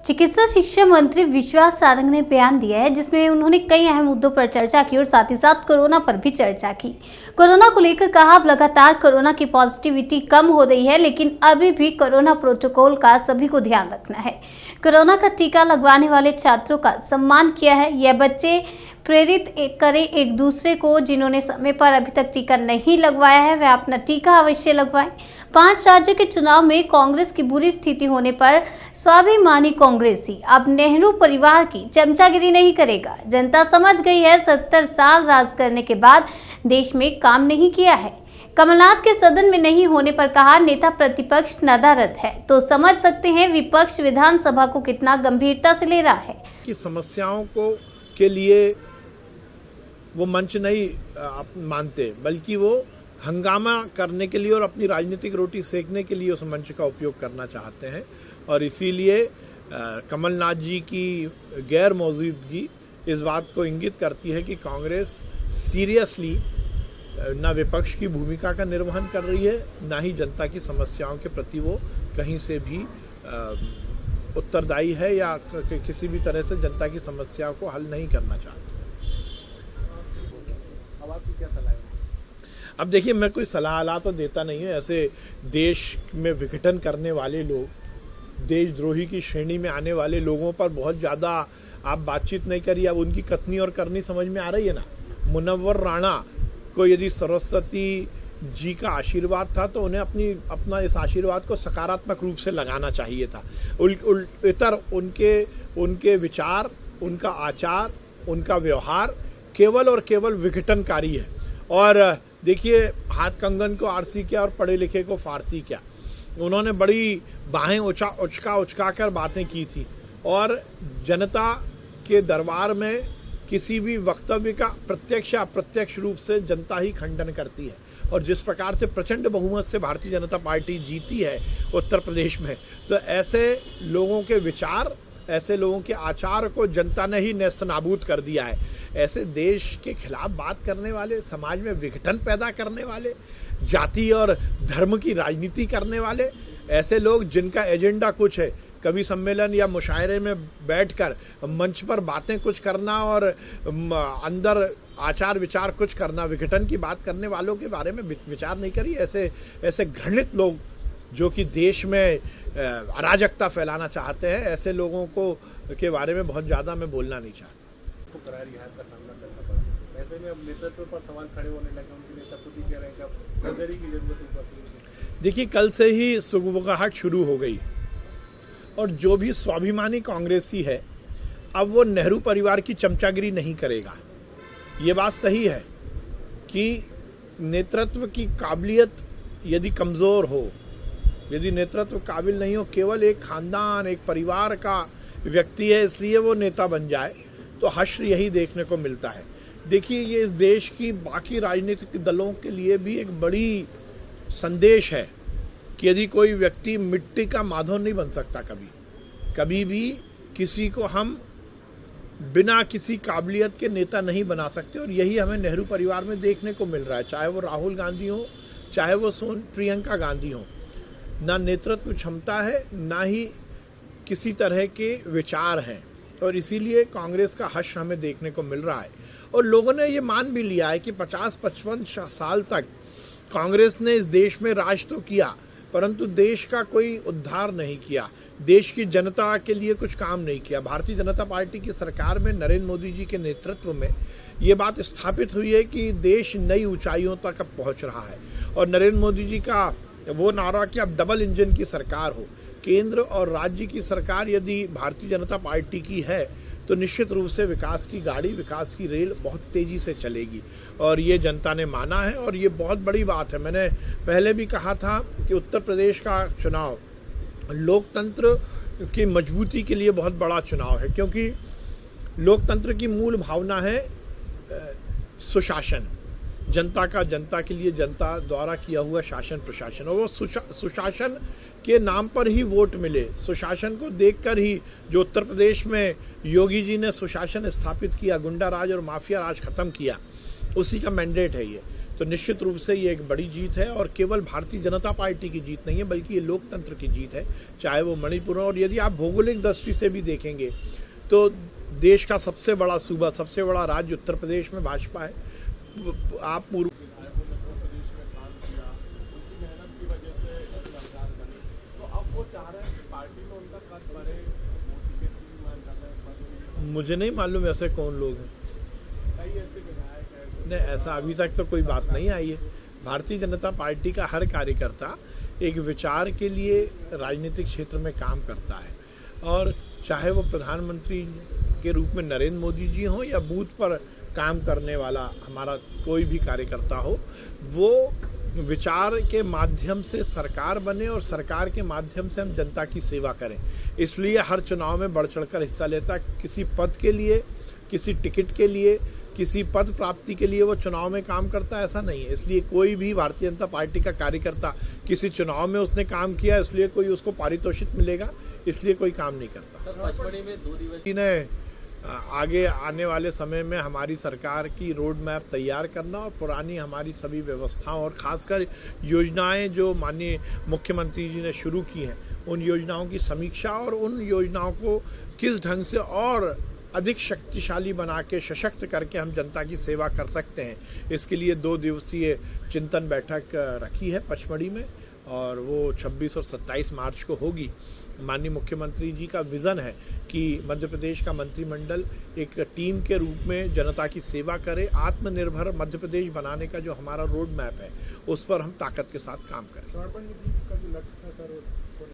चिकित्सा शिक्षा मंत्री विश्वास सारंग ने बयान दिया है जिसमें उन्होंने कई अहम मुद्दों पर चर्चा की और साथ ही साथ कोरोना पर भी चर्चा की। कोरोना को लेकर कहा, अब लगातार कोरोना की पॉजिटिविटी कम हो रही है, लेकिन अभी भी कोरोना प्रोटोकॉल का सभी को ध्यान रखना है। कोरोना का टीका लगवाने वाले छात्रों का सम्मान किया है। यह बच्चे प्रेरित करें एक दूसरे को। जिन्होंने समय पर अभी तक टीका नहीं लगवाया है वह अपना टीका अवश्य लगवाएं। 5 राज्यों के चुनाव में कांग्रेस की बुरी स्थिति होने पर स्वाभिमानी कांग्रेसी अब नेहरू परिवार की चमचागिरी नहीं करेगा। जनता समझ गई है, 70 साल राज करने के बाद देश में काम नहीं किया है। कमलनाथ के सदन में नहीं होने पर कहा, नेता प्रतिपक्ष नदारद है, तो समझ सकते हैं विपक्ष विधानसभा को कितना गंभीरता से ले रहा है। कि समस्याओं को के लिए वो मंच नहीं मानते, बल्कि वो हंगामा करने के लिए और अपनी राजनीतिक रोटी सेकने के लिए उस मंच का उपयोग करना चाहते हैं। और इसीलिए कमलनाथ जी की गैर मौजूदगी इस बात को इंगित करती है कि कांग्रेस सीरियसली ना विपक्ष की भूमिका का निर्वहन कर रही है, ना ही जनता की समस्याओं के प्रति वो कहीं से भी उत्तरदायी है या किसी भी तरह से जनता की समस्याओं को हल नहीं करना चाहते। अब आपकी क्या सलाह है? अब देखिए, मैं कोई सलाह तो देता नहीं हूँ। ऐसे देश में विघटन करने वाले लोग, देशद्रोही की श्रेणी में आने वाले लोगों पर बहुत ज़्यादा आप बातचीत नहीं करिए। अब उनकी कथनी और करनी समझ में आ रही है ना। मुनव्वर राणा को यदि सरस्वती जी का आशीर्वाद था तो उन्हें अपना इस आशीर्वाद को सकारात्मक रूप से लगाना चाहिए था। इतर उनके विचार, उनका आचार, उनका व्यवहार केवल और केवल विघटनकारी है। और देखिए, हाथ कंगन को आरसी क्या और पढ़े लिखे को फारसी क्या। उन्होंने बड़ी बाहें उचका कर बातें की थी और जनता के दरबार में किसी भी वक्तव्य का प्रत्यक्ष या अप्रत्यक्ष रूप से जनता ही खंडन करती है। और जिस प्रकार से प्रचंड बहुमत से भारतीय जनता पार्टी जीती है उत्तर प्रदेश में, तो ऐसे लोगों के विचार, ऐसे लोगों के आचार को जनता ने ही नेस्तनाबूद कर दिया है। ऐसे देश के खिलाफ बात करने वाले, समाज में विघटन पैदा करने वाले, जाति और धर्म की राजनीति करने वाले, ऐसे लोग जिनका एजेंडा कुछ है, कभी सम्मेलन या मुशायरे में बैठकर मंच पर बातें कुछ करना और अंदर आचार विचार कुछ करना, विघटन की बात करने वालों के बारे में विचार नहीं करी। ऐसे घृणित लोग जो कि देश में अराजकता फैलाना चाहते हैं, ऐसे लोगों को के बारे में बहुत ज़्यादा मैं बोलना नहीं चाहता। तो करार रिहाई का सामना करना पड़ा। ऐसे में अब नेतृत्व पर सवाल खड़े होने लगे। उनके नेता खुद ही कह रहे हैं कि अब सर्जरी की जरूरत है। देखिए, कल से ही सुगबुगाहट शुरू हो गई और जो भी स्वाभिमानी कांग्रेसी है, अब वो नेहरू परिवार की चमचागिरी नहीं करेगा। ये बात सही है कि नेतृत्व की काबिलियत यदि कमज़ोर हो, यदि नेतृत्व काबिल नहीं हो, केवल एक खानदान, एक परिवार का व्यक्ति है इसलिए वो नेता बन जाए, तो हश्र यही देखने को मिलता है। देखिए, ये इस देश की बाकी राजनीतिक दलों के लिए भी एक बड़ी संदेश है कि यदि कोई व्यक्ति मिट्टी का माधव नहीं बन सकता, कभी भी किसी को हम बिना किसी काबिलियत के नेता नहीं बना सकते। और यही हमें नेहरू परिवार में देखने को मिल रहा है, चाहे वो राहुल गांधी हो, चाहे वो प्रियंका गांधी हो। ना नेतृत्व क्षमता है, ना ही किसी तरह के विचार हैं। और इसीलिए कांग्रेस का हश्र हमें देखने को मिल रहा है। और लोगों ने ये मान भी लिया है कि 50-55 साल तक कांग्रेस ने इस देश में राज तो किया, परंतु देश का कोई उद्धार नहीं किया, देश की जनता के लिए कुछ काम नहीं किया। भारतीय जनता पार्टी की सरकार में नरेंद्र मोदी जी के नेतृत्व में ये बात स्थापित हुई है कि देश नई ऊंचाइयों तक अब पहुंच रहा है। और नरेंद्र मोदी जी का वो नारा कि अब डबल इंजन की सरकार हो, केंद्र और राज्य की सरकार यदि भारतीय जनता पार्टी की है, तो निश्चित रूप से विकास की गाड़ी, विकास की रेल बहुत तेज़ी से चलेगी। और ये जनता ने माना है और ये बहुत बड़ी बात है। मैंने पहले भी कहा था कि उत्तर प्रदेश का चुनाव लोकतंत्र की मजबूती के लिए बहुत बड़ा चुनाव है, क्योंकि लोकतंत्र की मूल भावना है सुशासन, जनता का जनता के लिए, जनता द्वारा किया हुआ शासन प्रशासन। और वो सुशासन के नाम पर ही वोट मिले, सुशासन को देखकर ही जो उत्तर प्रदेश में योगी जी ने सुशासन स्थापित किया, गुंडा राज और माफिया राज खत्म किया, उसी का मैंडेट है ये। तो निश्चित रूप से ये एक बड़ी जीत है और केवल भारतीय जनता पार्टी की जीत नहीं है बल्कि ये लोकतंत्र की जीत है, चाहे वो मणिपुर हो। और यदि आप भौगोलिक दृष्टि से भी देखेंगे तो देश का सबसे बड़ा सूबा, सबसे बड़ा राज्य उत्तर प्रदेश में भाजपा है। आप पूर्व मुझे नहीं मालूम ऐसे कौन लोग हैं। नहीं, ऐसा अभी तक तो कोई बात नहीं आई है। भारतीय जनता पार्टी का हर कार्यकर्ता एक विचार के लिए राजनीतिक क्षेत्र में काम करता है और चाहे वो प्रधानमंत्री के रूप में नरेंद्र मोदी जी हों या बूथ पर काम करने वाला हमारा कोई भी कार्यकर्ता हो, वो विचार के माध्यम से सरकार बने और सरकार के माध्यम से हम जनता की सेवा करें। इसलिए हर चुनाव में बढ़ चढ़कर हिस्सा लेता। किसी पद के लिए, किसी टिकट के लिए, किसी पद प्राप्ति के लिए वो चुनाव में काम करता है, ऐसा नहीं है। इसलिए कोई भी भारतीय जनता पार्टी का कार्यकर्ता किसी चुनाव में उसने काम किया इसलिए कोई उसको पारितोषिक मिलेगा, इसलिए कोई काम नहीं करता। सर, पचमढ़ी में 2 दिवसीय ने आगे आने वाले समय में हमारी सरकार की रोड मैप तैयार करना और पुरानी हमारी सभी व्यवस्थाओं और खासकर योजनाएं जो माननीय मुख्यमंत्री जी ने शुरू की हैं, उन योजनाओं की समीक्षा और उन योजनाओं को किस ढंग से और अधिक शक्तिशाली बना के सशक्त करके हम जनता की सेवा कर सकते हैं, इसके लिए 2 दिवसीय चिंतन बैठक रखी है पचमढ़ी में और वो 26 और 27 मार्च को होगी। माननीय मुख्यमंत्री जी का विज़न है कि मध्य प्रदेश का मंत्रिमंडल एक टीम के रूप में जनता की सेवा करे, आत्मनिर्भर मध्य प्रदेश बनाने का जो हमारा रोड मैप है उस पर हम ताकत के साथ काम करें।